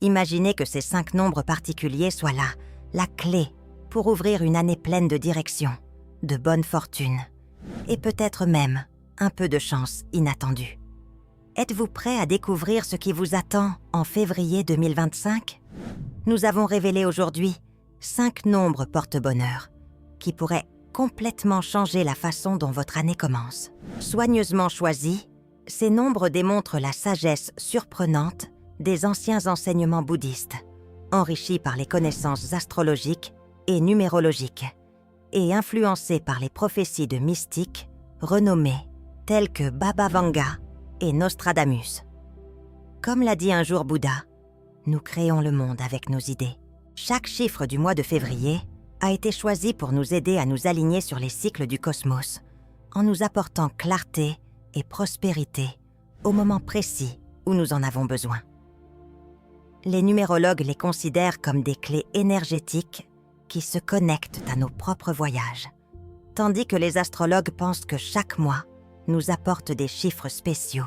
Imaginez que ces 5 nombres particuliers soient là, la clé pour ouvrir une année pleine de direction, de bonne fortune et peut-être même un peu de chance inattendue. Êtes-vous prêt à découvrir ce qui vous attend en février 2025 ? Nous avons révélé aujourd'hui 5 nombres porte-bonheur qui pourraient complètement changer la façon dont votre année commence. Soigneusement choisis, ces nombres démontrent la sagesse surprenante des anciens enseignements bouddhistes, enrichis par les connaissances astrologiques et numérologiques, et influencés par les prophéties de mystiques renommés tels que Baba Vanga et Nostradamus. Comme l'a dit un jour Bouddha, nous créons le monde avec nos idées. Chaque chiffre du mois de février a été choisi pour nous aider à nous aligner sur les cycles du cosmos, en nous apportant clarté et prospérité au moment précis où nous en avons besoin. Les numérologues les considèrent comme des clés énergétiques qui se connectent à nos propres voyages, tandis que les astrologues pensent que chaque mois nous apporte des chiffres spéciaux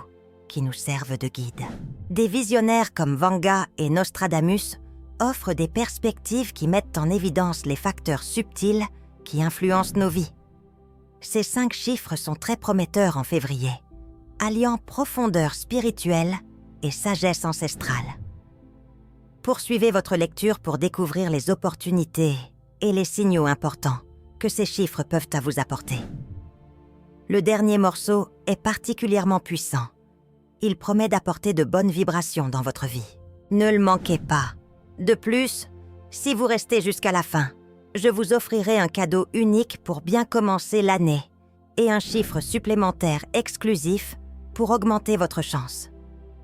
qui nous servent de guide. Des visionnaires comme Vanga et Nostradamus offrent des perspectives qui mettent en évidence les facteurs subtils qui influencent nos vies. Ces 5 chiffres sont très prometteurs en février, alliant profondeur spirituelle et sagesse ancestrale. Poursuivez votre lecture pour découvrir les opportunités et les signaux importants que ces chiffres peuvent à vous apporter. Le dernier morceau est particulièrement puissant. Il promet d'apporter de bonnes vibrations dans votre vie. Ne le manquez pas. De plus, si vous restez jusqu'à la fin, je vous offrirai un cadeau unique pour bien commencer l'année et un chiffre supplémentaire exclusif pour augmenter votre chance.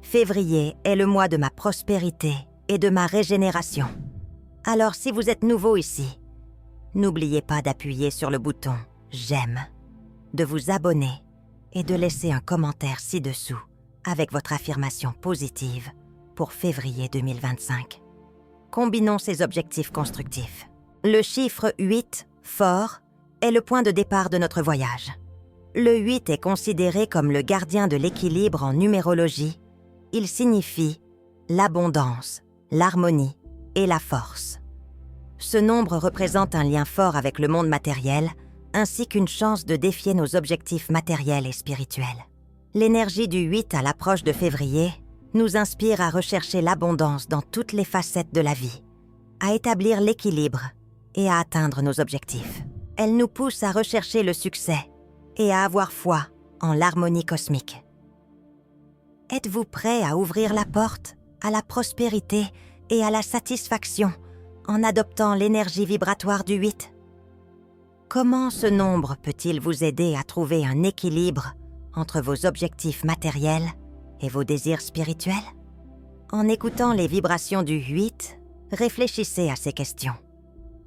Février est le mois de ma prospérité et de ma régénération. Alors si vous êtes nouveau ici, n'oubliez pas d'appuyer sur le bouton « J'aime », de vous abonner et de laisser un commentaire ci-dessous avec votre affirmation positive pour février 2025. Combinons ces objectifs constructifs. Le chiffre 8, fort, est le point de départ de notre voyage. Le 8 est considéré comme le gardien de l'équilibre en numérologie. Il signifie l'abondance, l'harmonie et la force. Ce nombre représente un lien fort avec le monde matériel, ainsi qu'une chance de défier nos objectifs matériels et spirituels. L'énergie du 8 à l'approche de février nous inspire à rechercher l'abondance dans toutes les facettes de la vie, à établir l'équilibre et à atteindre nos objectifs. Elle nous pousse à rechercher le succès et à avoir foi en l'harmonie cosmique. Êtes-vous prêt à ouvrir la porte à la prospérité et à la satisfaction en adoptant l'énergie vibratoire du 8 ? Comment ce nombre peut-il vous aider à trouver un équilibre entre vos objectifs matériels et vos désirs spirituels ? En écoutant les vibrations du 8, réfléchissez à ces questions.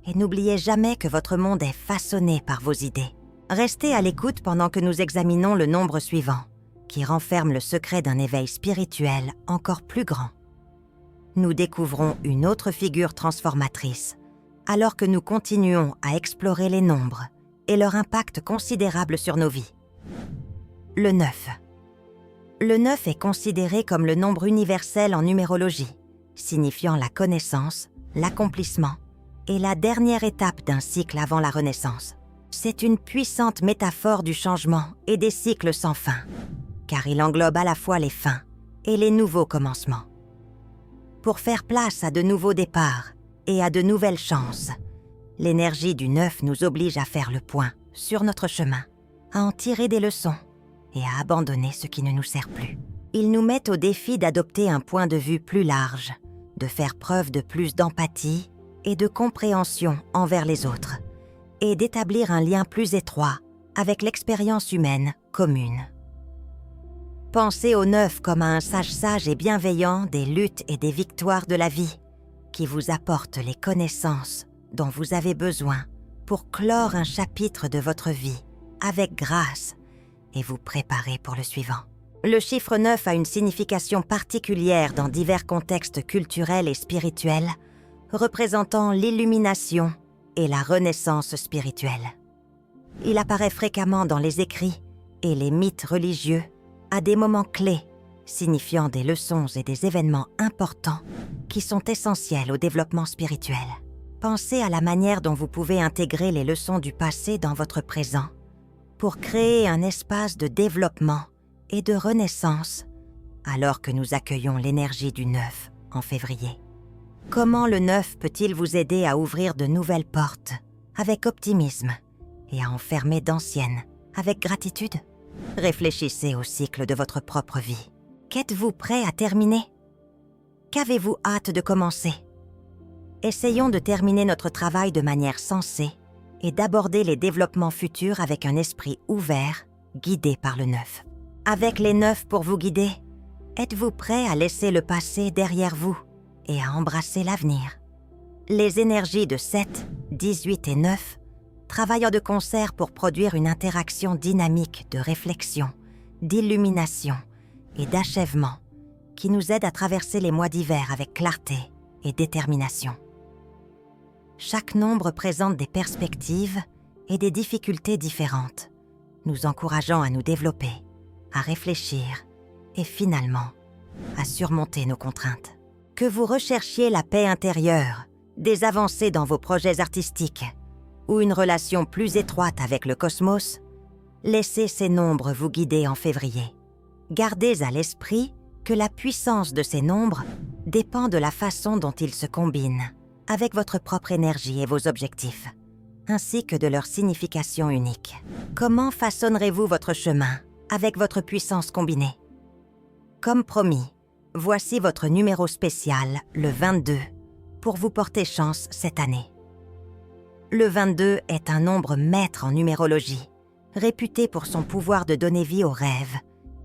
Et n'oubliez jamais que votre monde est façonné par vos idées. Restez à l'écoute pendant que nous examinons le nombre suivant, qui renferme le secret d'un éveil spirituel encore plus grand. Nous découvrons une autre figure transformatrice, alors que nous continuons à explorer les nombres et leur impact considérable sur nos vies. Le 9. Le 9 est considéré comme le nombre universel en numérologie, signifiant la connaissance, l'accomplissement et la dernière étape d'un cycle avant la renaissance. C'est une puissante métaphore du changement et des cycles sans fin, car il englobe à la fois les fins et les nouveaux commencements. Pour faire place à de nouveaux départs et à de nouvelles chances, l'énergie du 9 nous oblige à faire le point sur notre chemin, à en tirer des leçons et à abandonner ce qui ne nous sert plus. Il nous met au défi d'adopter un point de vue plus large, de faire preuve de plus d'empathie et de compréhension envers les autres, et d'établir un lien plus étroit avec l'expérience humaine commune. Pensez au 9 comme à un sage et bienveillant des luttes et des victoires de la vie, qui vous apporte les connaissances dont vous avez besoin pour clore un chapitre de votre vie avec grâce et vous préparer pour le suivant. Le chiffre 9 a une signification particulière dans divers contextes culturels et spirituels, représentant l'illumination et la renaissance spirituelle. Il apparaît fréquemment dans les écrits et les mythes religieux à des moments clés signifiant des leçons et des événements importants qui sont essentiels au développement spirituel. Pensez à la manière dont vous pouvez intégrer les leçons du passé dans votre présent pour créer un espace de développement et de renaissance alors que nous accueillons l'énergie du 9 en février. Comment le 9 peut-il vous aider à ouvrir de nouvelles portes avec optimisme et à en fermer d'anciennes avec gratitude? Réfléchissez au cycle de votre propre vie. Qu'êtes-vous prêt à terminer? Qu'avez-vous hâte de commencer? Essayons de terminer notre travail de manière sensée et d'aborder les développements futurs avec un esprit ouvert, guidé par le 9. Avec les 9 pour vous guider, êtes-vous prêt à laisser le passé derrière vous et à embrasser l'avenir? Les énergies de 7, 18 et 9 travaillent de concert pour produire une interaction dynamique de réflexion, d'illumination et d'achèvement qui nous aide à traverser les mois d'hiver avec clarté et détermination. Chaque nombre présente des perspectives et des difficultés différentes, nous encourageant à nous développer, à réfléchir et finalement à surmonter nos contraintes. Que vous recherchiez la paix intérieure, des avancées dans vos projets artistiques ou une relation plus étroite avec le cosmos, laissez ces nombres vous guider en février. Gardez à l'esprit que la puissance de ces nombres dépend de la façon dont ils se combinent avec votre propre énergie et vos objectifs, ainsi que de leur signification unique. Comment façonnerez-vous votre chemin avec votre puissance combinée? Comme promis, voici votre numéro spécial, le 22, pour vous porter chance cette année. Le 22 est un nombre maître en numérologie, réputé pour son pouvoir de donner vie aux rêves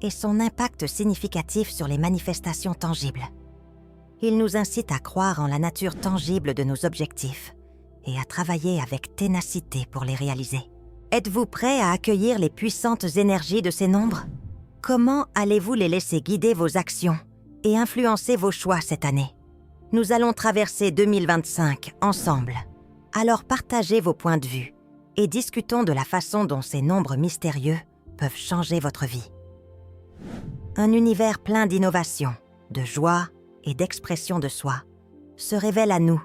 et son impact significatif sur les manifestations tangibles. Il nous incite à croire en la nature tangible de nos objectifs et à travailler avec ténacité pour les réaliser. Êtes-vous prêt à accueillir les puissantes énergies de ces nombres? Comment allez-vous les laisser guider vos actions et influencer vos choix cette année? Nous allons traverser 2025 ensemble. Alors partagez vos points de vue et discutons de la façon dont ces nombres mystérieux peuvent changer votre vie. Un univers plein d'innovation, de joie et d'expression de soi se révèle à nous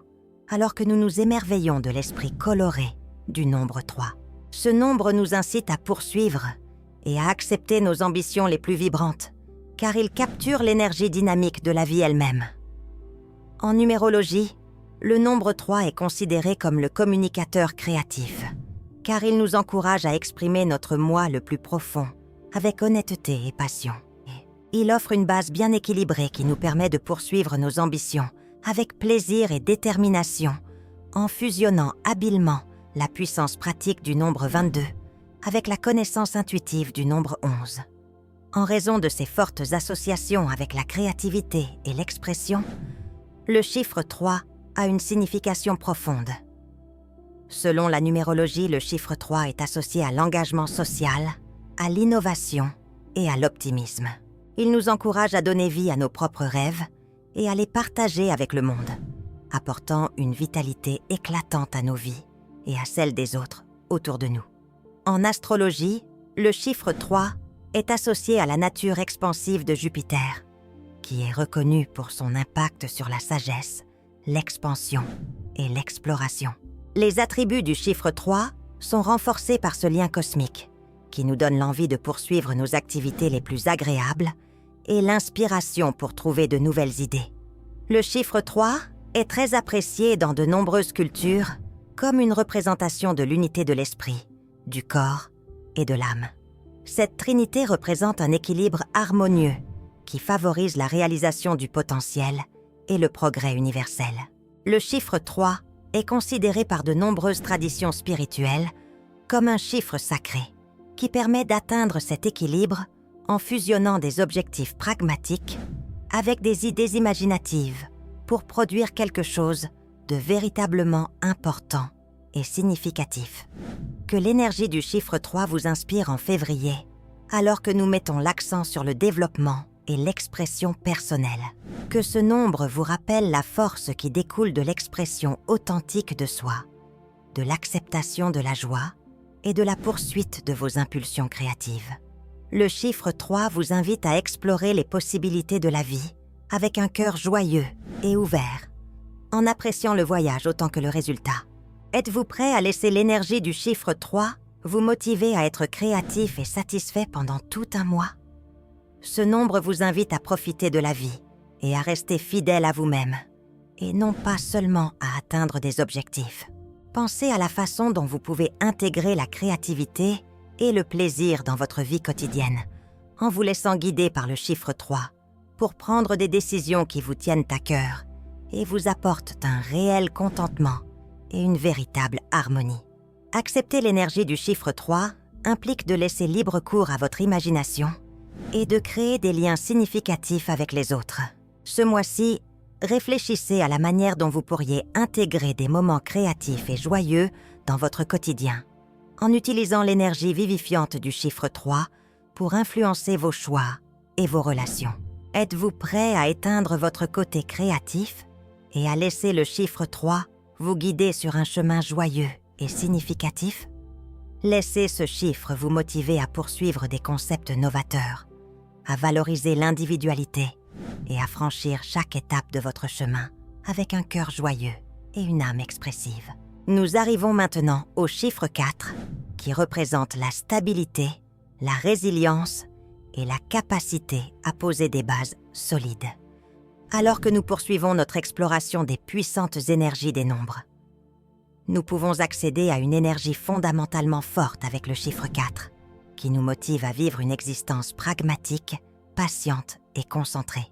alors que nous nous émerveillons de l'esprit coloré du nombre 3. Ce nombre nous incite à poursuivre et à accepter nos ambitions les plus vibrantes, car il capture l'énergie dynamique de la vie elle-même. En numérologie, le nombre 3 est considéré comme le communicateur créatif, car il nous encourage à exprimer notre moi le plus profond, avec honnêteté et passion. Il offre une base bien équilibrée qui nous permet de poursuivre nos ambitions avec plaisir et détermination, en fusionnant habilement la puissance pratique du nombre 22 avec la connaissance intuitive du nombre 11. En raison de ses fortes associations avec la créativité et l'expression, le chiffre 3 a une signification profonde. Selon la numérologie, le chiffre 3 est associé à l'engagement social, à l'innovation et à l'optimisme. Il nous encourage à donner vie à nos propres rêves et à les partager avec le monde, apportant une vitalité éclatante à nos vies et à celles des autres autour de nous. En astrologie, le chiffre 3 est associé à la nature expansive de Jupiter, qui est reconnu pour son impact sur la sagesse, l'expansion et l'exploration. Les attributs du chiffre 3 sont renforcés par ce lien cosmique, qui nous donne l'envie de poursuivre nos activités les plus agréables et l'inspiration pour trouver de nouvelles idées. Le chiffre 3 est très apprécié dans de nombreuses cultures comme une représentation de l'unité de l'esprit, du corps et de l'âme. Cette trinité représente un équilibre harmonieux qui favorise la réalisation du potentiel et le progrès universel. Le chiffre 3 est considéré par de nombreuses traditions spirituelles comme un chiffre sacré qui permet d'atteindre cet équilibre en fusionnant des objectifs pragmatiques avec des idées imaginatives pour produire quelque chose de véritablement important et significatif. Que l'énergie du chiffre 3 vous inspire en février, alors que nous mettons l'accent sur le développement et l'expression personnelle. Que ce nombre vous rappelle la force qui découle de l'expression authentique de soi, de l'acceptation de la joie et de la poursuite de vos impulsions créatives. Le chiffre 3 vous invite à explorer les possibilités de la vie avec un cœur joyeux et ouvert, en appréciant le voyage autant que le résultat. Êtes-vous prêt à laisser l'énergie du chiffre 3 vous motiver à être créatif et satisfait pendant tout un mois? Ce nombre vous invite à profiter de la vie et à rester fidèle à vous-même, et non pas seulement à atteindre des objectifs. Pensez à la façon dont vous pouvez intégrer la créativité et le plaisir dans votre vie quotidienne, en vous laissant guider par le chiffre 3 pour prendre des décisions qui vous tiennent à cœur et vous apportent un réel contentement et une véritable harmonie. Accepter l'énergie du chiffre 3 implique de laisser libre cours à votre imagination et de créer des liens significatifs avec les autres. Ce mois-ci, réfléchissez à la manière dont vous pourriez intégrer des moments créatifs et joyeux dans votre quotidien, en utilisant l'énergie vivifiante du chiffre 3 pour influencer vos choix et vos relations. Êtes-vous prêt à éteindre votre côté créatif et à laisser le chiffre 3 vous guider sur un chemin joyeux et significatif? Laissez ce chiffre vous motiver à poursuivre des concepts novateurs, à valoriser l'individualité et à franchir chaque étape de votre chemin avec un cœur joyeux et une âme expressive. Nous arrivons maintenant au chiffre 4, qui représente la stabilité, la résilience et la capacité à poser des bases solides. Alors que nous poursuivons notre exploration des puissantes énergies des nombres, nous pouvons accéder à une énergie fondamentalement forte avec le chiffre 4, qui nous motive à vivre une existence pragmatique, patiente et concentrée.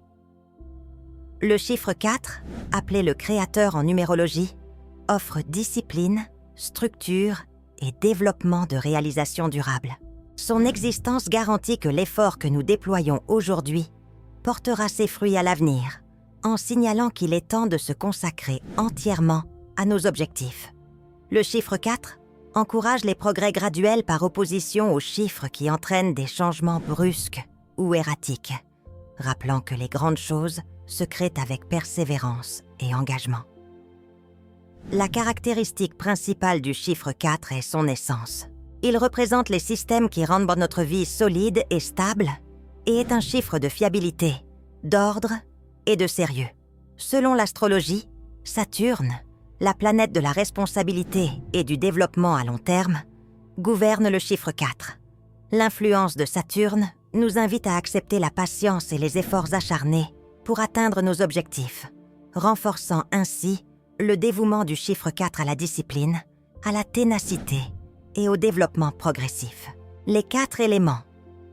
Le chiffre 4, appelé le créateur en numérologie, offre discipline, structure et développement de réalisations durables. Son existence garantit que l'effort que nous déployons aujourd'hui portera ses fruits à l'avenir, en signalant qu'il est temps de se consacrer entièrement à nos objectifs. Le chiffre 4 encourage les progrès graduels par opposition aux chiffres qui entraînent des changements brusques ou erratiques, rappelant que les grandes choses se créent avec persévérance et engagement. La caractéristique principale du chiffre 4 est son essence. Il représente les systèmes qui rendent notre vie solide et stable et est un chiffre de fiabilité, d'ordre et de sérieux. Selon l'astrologie, Saturne, la planète de la responsabilité et du développement à long terme, gouverne le chiffre 4. L'influence de Saturne nous invite à accepter la patience et les efforts acharnés pour atteindre nos objectifs, renforçant ainsi le dévouement du chiffre 4 à la discipline, à la ténacité et au développement progressif. Les 4 éléments,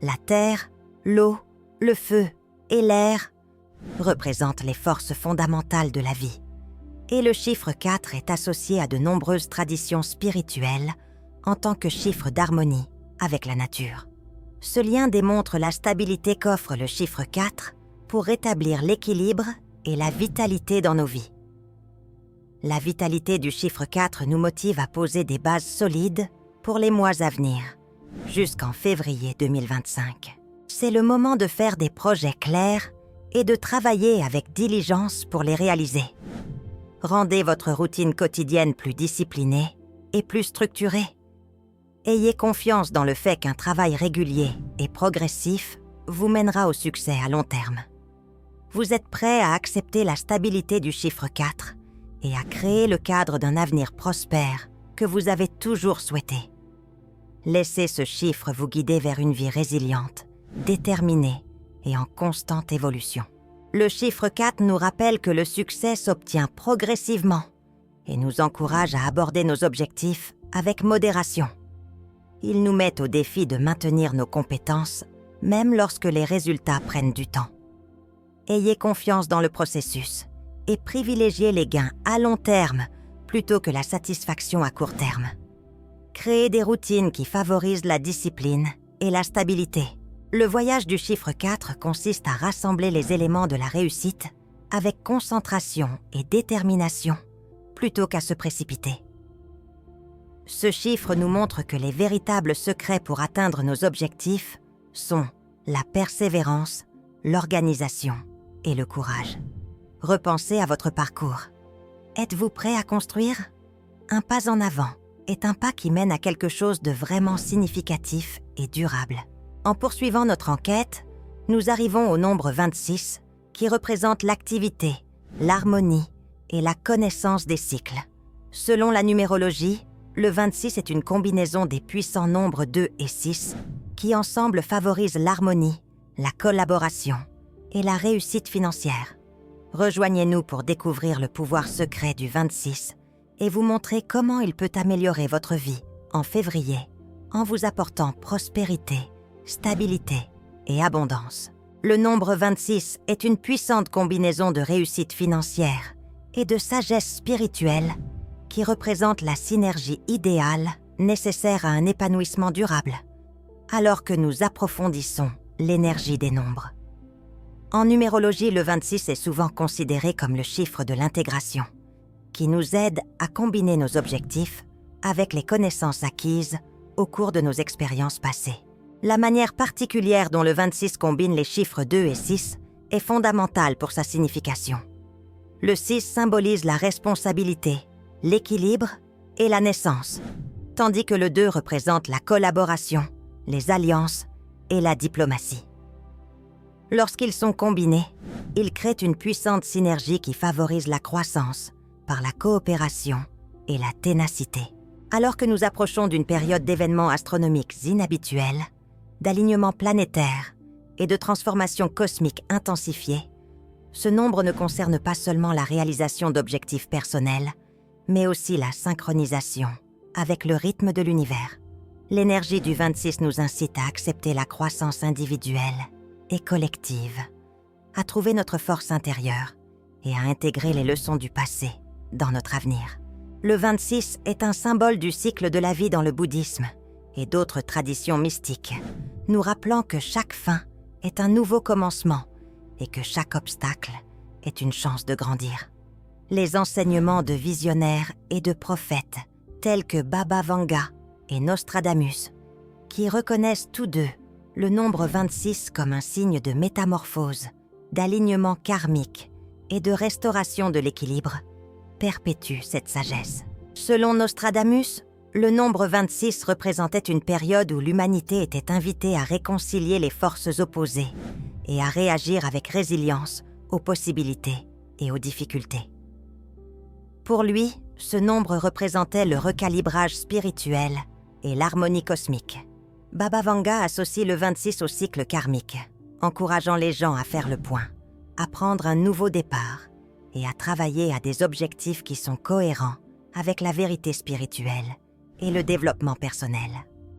la terre, l'eau, le feu et l'air, représentent les forces fondamentales de la vie. Et le chiffre 4 est associé à de nombreuses traditions spirituelles en tant que chiffre d'harmonie avec la nature. Ce lien démontre la stabilité qu'offre le chiffre 4 pour rétablir l'équilibre et la vitalité dans nos vies. La vitalité du chiffre 4 nous motive à poser des bases solides pour les mois à venir, jusqu'en février 2025. C'est le moment de faire des projets clairs et de travailler avec diligence pour les réaliser. Rendez votre routine quotidienne plus disciplinée et plus structurée. Ayez confiance dans le fait qu'un travail régulier et progressif vous mènera au succès à long terme. Vous êtes prêt à accepter la stabilité du chiffre 4 et à créer le cadre d'un avenir prospère que vous avez toujours souhaité. Laissez ce chiffre vous guider vers une vie résiliente, déterminée et en constante évolution. Le chiffre 4 nous rappelle que le succès s'obtient progressivement et nous encourage à aborder nos objectifs avec modération. Il nous met au défi de maintenir nos compétences, même lorsque les résultats prennent du temps. Ayez confiance dans le processus et privilégiez les gains à long terme plutôt que la satisfaction à court terme. Créez des routines qui favorisent la discipline et la stabilité. Le voyage du chiffre 4 consiste à rassembler les éléments de la réussite avec concentration et détermination plutôt qu'à se précipiter. Ce chiffre nous montre que les véritables secrets pour atteindre nos objectifs sont la persévérance, l'organisation et le courage. Repensez à votre parcours. Êtes-vous prêt à construire? Un pas en avant est un pas qui mène à quelque chose de vraiment significatif et durable. En poursuivant notre enquête, nous arrivons au nombre 26, qui représente l'activité, l'harmonie et la connaissance des cycles. Selon la numérologie, le 26 est une combinaison des puissants nombres 2 et 6 qui ensemble favorisent l'harmonie, la collaboration et la réussite financière. Rejoignez-nous pour découvrir le pouvoir secret du 26 et vous montrer comment il peut améliorer votre vie en février en vous apportant prospérité, stabilité et abondance. Le nombre 26 est une puissante combinaison de réussite financière et de sagesse spirituelle qui représente la synergie idéale nécessaire à un épanouissement durable, alors que nous approfondissons l'énergie des nombres. En numérologie, le 26 est souvent considéré comme le chiffre de l'intégration, qui nous aide à combiner nos objectifs avec les connaissances acquises au cours de nos expériences passées. La manière particulière dont le 26 combine les chiffres 2 et 6 est fondamentale pour sa signification. Le 6 symbolise la responsabilité, l'équilibre et la naissance, tandis que le 2 représente la collaboration, les alliances et la diplomatie. Lorsqu'ils sont combinés, ils créent une puissante synergie qui favorise la croissance par la coopération et la ténacité. Alors que nous approchons d'une période d'événements astronomiques inhabituels, d'alignements planétaires et de transformations cosmiques intensifiées, ce nombre ne concerne pas seulement la réalisation d'objectifs personnels, mais aussi la synchronisation avec le rythme de l'univers. L'énergie du 26 nous incite à accepter la croissance individuelle et collective, à trouver notre force intérieure et à intégrer les leçons du passé dans notre avenir. Le 26 est un symbole du cycle de la vie dans le bouddhisme et d'autres traditions mystiques, nous rappelant que chaque fin est un nouveau commencement et que chaque obstacle est une chance de grandir. Les enseignements de visionnaires et de prophètes tels que Baba Vanga et Nostradamus, qui reconnaissent tous deux le nombre 26 comme un signe de métamorphose, d'alignement karmique et de restauration de l'équilibre, perpétuent cette sagesse. Selon Nostradamus, le nombre 26 représentait une période où l'humanité était invitée à réconcilier les forces opposées et à réagir avec résilience aux possibilités et aux difficultés. Pour lui, ce nombre représentait le recalibrage spirituel et l'harmonie cosmique. Baba Vanga associe le 26 au cycle karmique, encourageant les gens à faire le point, à prendre un nouveau départ et à travailler à des objectifs qui sont cohérents avec la vérité spirituelle et le développement personnel.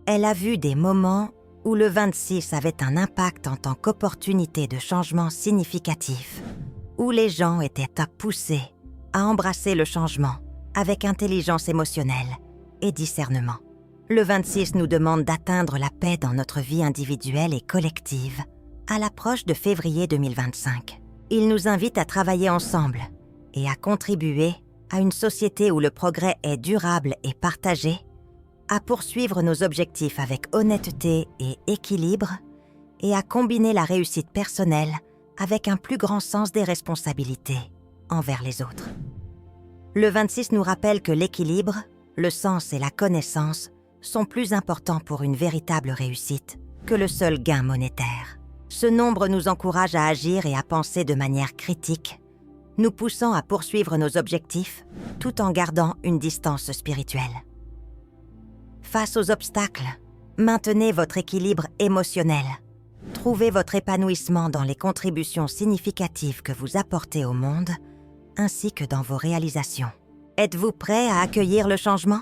Elle a vu des moments où le 26 avait un impact en tant qu'opportunité de changement significatif, où les gens étaient poussés à embrasser le changement avec intelligence émotionnelle et discernement. Le 26 nous demande d'atteindre la paix dans notre vie individuelle et collective à l'approche de février 2025. Il nous invite à travailler ensemble et à contribuer à une société où le progrès est durable et partagé, à poursuivre nos objectifs avec honnêteté et équilibre et à combiner la réussite personnelle avec un plus grand sens des responsabilités envers les autres. Le 26 nous rappelle que l'équilibre, le sens et la connaissance sont plus importants pour une véritable réussite que le seul gain monétaire. Ce nombre nous encourage à agir et à penser de manière critique, nous poussant à poursuivre nos objectifs tout en gardant une distance spirituelle. Face aux obstacles, maintenez votre équilibre émotionnel. Trouvez votre épanouissement dans les contributions significatives que vous apportez au monde, ainsi que dans vos réalisations. Êtes-vous prêt à accueillir le changement?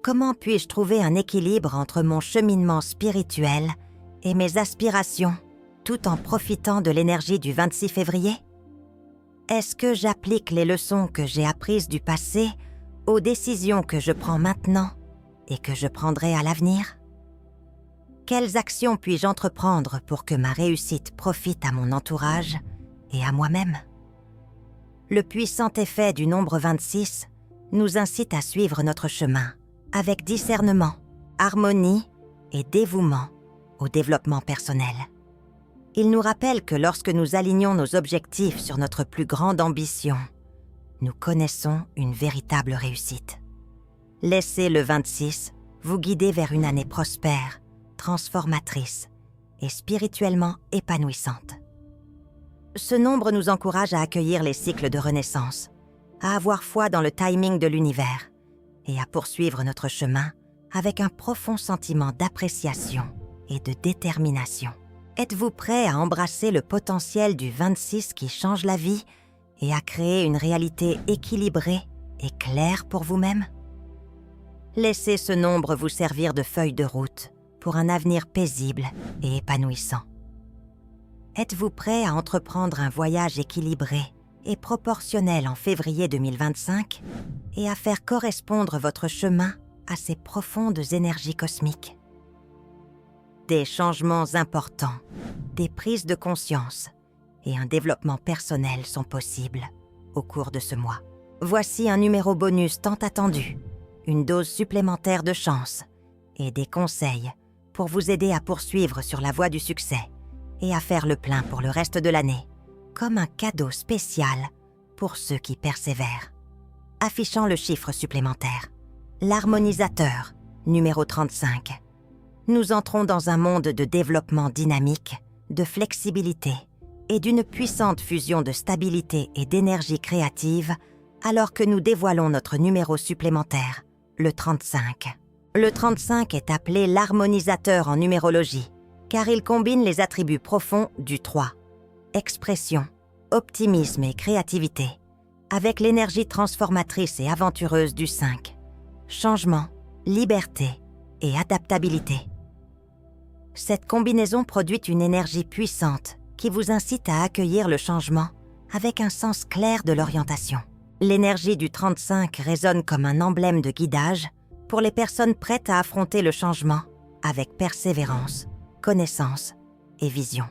Comment puis-je trouver un équilibre entre mon cheminement spirituel et mes aspirations, tout en profitant de l'énergie du 26 février? Est-ce que j'applique les leçons que j'ai apprises du passé aux décisions que je prends maintenant et que je prendrai à l'avenir? Quelles actions puis-je entreprendre pour que ma réussite profite à mon entourage et à moi-même? Le puissant effet du nombre 26 nous incite à suivre notre chemin avec discernement, harmonie et dévouement au développement personnel. Il nous rappelle que lorsque nous alignons nos objectifs sur notre plus grande ambition, nous connaissons une véritable réussite. Laissez le 26 vous guider vers une année prospère, transformatrice et spirituellement épanouissante. Ce nombre nous encourage à accueillir les cycles de renaissance, à avoir foi dans le timing de l'univers et à poursuivre notre chemin avec un profond sentiment d'appréciation et de détermination. Êtes-vous prêt à embrasser le potentiel du 26 qui change la vie et à créer une réalité équilibrée et claire pour vous-même? Laissez ce nombre vous servir de feuille de route pour un avenir paisible et épanouissant. Êtes-vous prêt à entreprendre un voyage équilibré et proportionnel en février 2025 et à faire correspondre votre chemin à ces profondes énergies cosmiques? Des changements importants, des prises de conscience et un développement personnel sont possibles au cours de ce mois. Voici un numéro bonus tant attendu, une dose supplémentaire de chance et des conseils pour vous aider à poursuivre sur la voie du succès et à faire le plein pour le reste de l'année, comme un cadeau spécial pour ceux qui persévèrent. Affichant le chiffre supplémentaire, l'harmonisateur, numéro 35. Nous entrons dans un monde de développement dynamique, de flexibilité et d'une puissante fusion de stabilité et d'énergie créative alors que nous dévoilons notre numéro supplémentaire, le 35. Le 35 est appelé l'harmonisateur en numérologie, car il combine les attributs profonds du 3, expression, optimisme et créativité, avec l'énergie transformatrice et aventureuse du 5, changement, liberté et adaptabilité. Cette combinaison produit une énergie puissante qui vous incite à accueillir le changement avec un sens clair de l'orientation. L'énergie du 35 résonne comme un emblème de guidage pour les personnes prêtes à affronter le changement avec persévérance, connaissance et vision.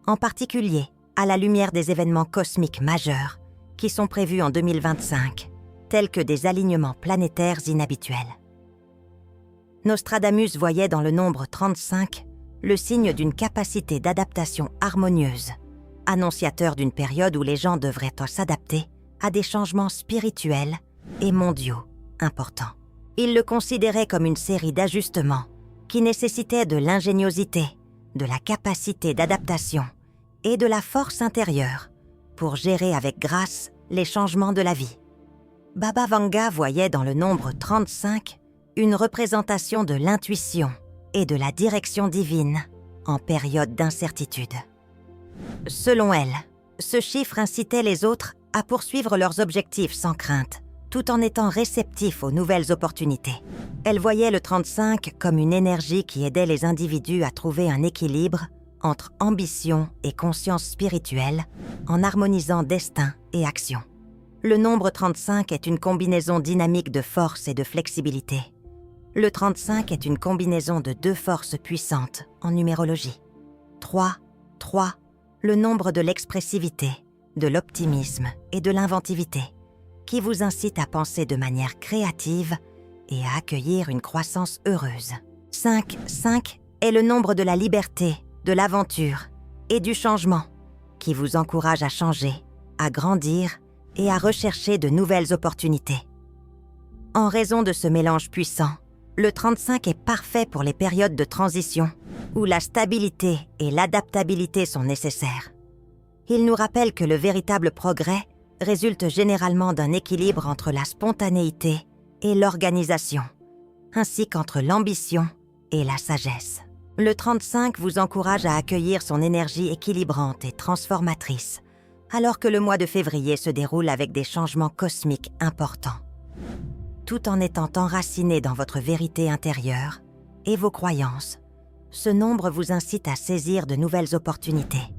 En particulier, à la lumière des événements cosmiques majeurs qui sont prévus en 2025, tels que des alignements planétaires inhabituels. Nostradamus voyait dans le nombre 35 le signe d'une capacité d'adaptation harmonieuse, annonciateur d'une période où les gens devraient s'adapter à des changements spirituels et mondiaux importants. Il le considérait comme une série d'ajustements qui nécessitaient de l'ingéniosité, de la capacité d'adaptation et de la force intérieure pour gérer avec grâce les changements de la vie. Baba Vanga voyait dans le nombre 35 une représentation de l'intuition et de la direction divine en période d'incertitude. Selon elle, ce chiffre incitait les autres à poursuivre leurs objectifs sans crainte, tout en étant réceptifs aux nouvelles opportunités. Elle voyait le 35 comme une énergie qui aidait les individus à trouver un équilibre entre ambition et conscience spirituelle en harmonisant destin et action. Le nombre 35 est une combinaison dynamique de force et de flexibilité. Le 35 est une combinaison de deux forces puissantes en numérologie. 3, le nombre de l'expressivité, de l'optimisme et de l'inventivité, qui vous incite à penser de manière créative et à accueillir une croissance heureuse. 5 est le nombre de la liberté, de l'aventure et du changement, qui vous encourage à changer, à grandir et à rechercher de nouvelles opportunités. En raison de ce mélange puissant, le 35 est parfait pour les périodes de transition où la stabilité et l'adaptabilité sont nécessaires. Il nous rappelle que le véritable progrès résulte généralement d'un équilibre entre la spontanéité et l'organisation, ainsi qu'entre l'ambition et la sagesse. Le 35 vous encourage à accueillir son énergie équilibrante et transformatrice, alors que le mois de février se déroule avec des changements cosmiques importants. Tout en étant enraciné dans votre vérité intérieure et vos croyances, ce nombre vous incite à saisir de nouvelles opportunités.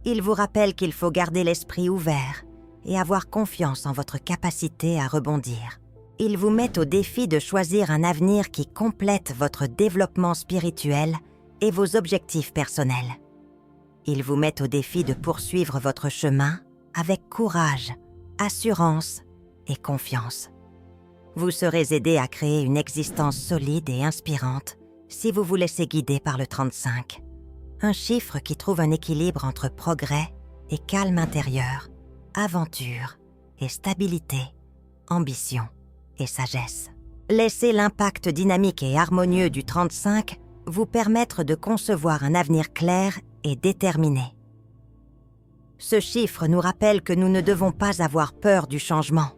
Il vous rappelle qu'il faut garder l'esprit ouvert et avoir confiance en votre capacité à rebondir. Il vous met au défi de choisir un avenir qui complète votre développement spirituel et vos objectifs personnels. Il vous met au défi de poursuivre votre chemin avec courage, assurance et confiance. Vous serez aidé à créer une existence solide et inspirante si vous vous laissez guider par le 35. Un chiffre qui trouve un équilibre entre progrès et calme intérieur, aventure et stabilité, ambition et sagesse. Laissez l'impact dynamique et harmonieux du 35 vous permettre de concevoir un avenir clair et déterminé. Ce chiffre nous rappelle que nous ne devons pas avoir peur du changement,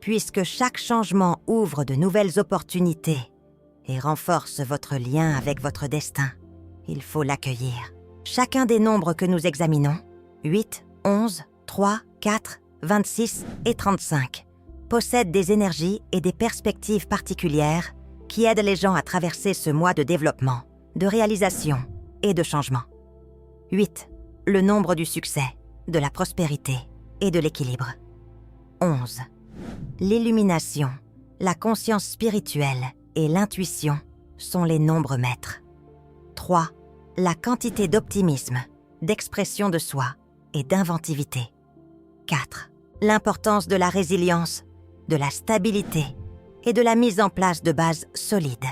puisque chaque changement ouvre de nouvelles opportunités et renforce votre lien avec votre destin. Il faut l'accueillir. Chacun des nombres que nous examinons, 8, 11, 3, 4, 26 et 35, possède des énergies et des perspectives particulières qui aident les gens à traverser ce mois de développement, de réalisation et de changement. 8, le nombre du succès, de la prospérité et de l'équilibre. 11, l'illumination, la conscience spirituelle et l'intuition sont les nombres maîtres. 3, la quantité d'optimisme, d'expression de soi et d'inventivité. 4, l'importance de la résilience, de la stabilité et de la mise en place de bases solides.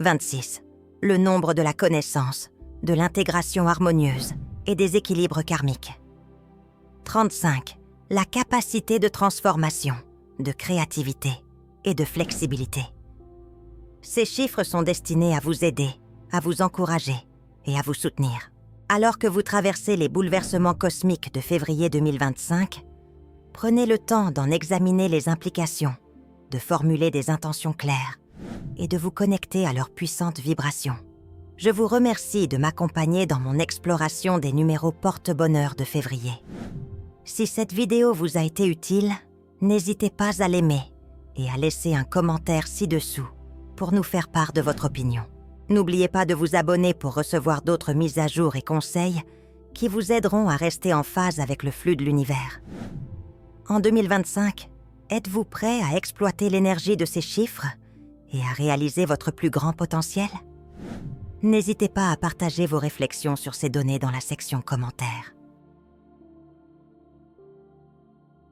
26, le nombre de la connaissance, de l'intégration harmonieuse et des équilibres karmiques. 35, la capacité de transformation, de créativité et de flexibilité. Ces chiffres sont destinés à vous aider, à vous encourager et à vous soutenir. Alors que vous traversez les bouleversements cosmiques de février 2025, prenez le temps d'en examiner les implications, de formuler des intentions claires et de vous connecter à leurs puissantes vibrations. Je vous remercie de m'accompagner dans mon exploration des numéros porte-bonheur de février. Si cette vidéo vous a été utile, n'hésitez pas à l'aimer et à laisser un commentaire ci-dessous pour nous faire part de votre opinion. N'oubliez pas de vous abonner pour recevoir d'autres mises à jour et conseils qui vous aideront à rester en phase avec le flux de l'univers. En 2025, êtes-vous prêt à exploiter l'énergie de ces chiffres et à réaliser votre plus grand potentiel? N'hésitez pas à partager vos réflexions sur ces données dans la section commentaires.